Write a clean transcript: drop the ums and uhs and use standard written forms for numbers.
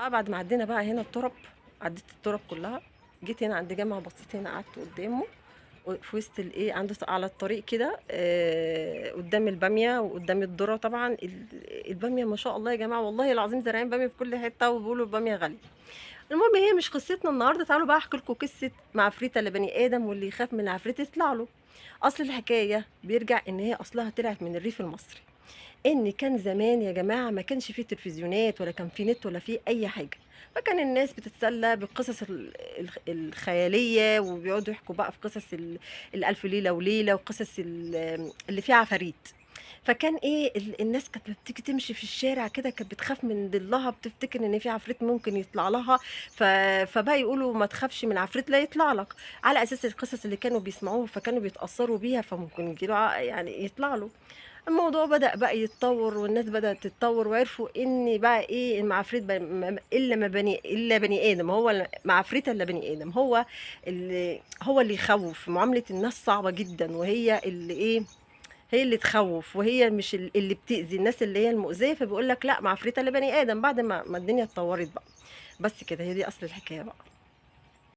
بعد ما عدينا بقى هنا الترب، عديت الترب كلها، جيت هنا عند جامع بسيط، هنا قعدت قدامه في وسط الايه، عنده على الطريق كده، قدام الباميه وقدام الذره. طبعا الباميه ما شاء الله يا جماعه، والله العظيم زارعين باميه في كل حته، وبيقولوا الباميه غاليه. المهم هي مش قصتنا النهارده، تعالوا بقى احكي لكم قصه معفريته لبني ادم، واللي يخاف من العفريت يطلع له. اصل الحكايه بيرجع ان هي اصلها طلعت من الريف المصري. ان كان زمان يا جماعه ما كانش فيه تلفزيونات، ولا كان فيه نت، ولا فيه اي حاجه. فكان الناس بتتسلى بالقصص الخياليه، وبيقعدوا يحكوا بقى في قصص الالف ليله وليله، وقصص اللي فيها عفاريت. فكان ايه الناس كانت بتيجي تمشي في الشارع كده، كانت بتخاف من ضلها، بتفتكر ان في عفريت ممكن يطلع لها. فبقى يقولوا ما تخافش من العفريت، لا يطلع لك، على اساس القصص اللي كانوا بيسمعوها، فكانوا بيتاثروا بيها، فممكن يجيله يعني يطلع له. الموضوع بدأ بقى يتطور، والناس بدأت تتطور، وعرفوا ان بقى ايه المعفريت الا بني ادم، هو معفريت الا بني ادم، هو اللي يخوف. معاملة الناس صعبة جدا، وهي اللي ايه، هي اللي تخوف، وهي مش اللي بتأذي الناس، اللي هي المؤذية. فبيقول لك لا، معفريت الا بني ادم، بعد ما الدنيا اتطورت بقى. بس كده، هي دي اصل الحكاية بقى.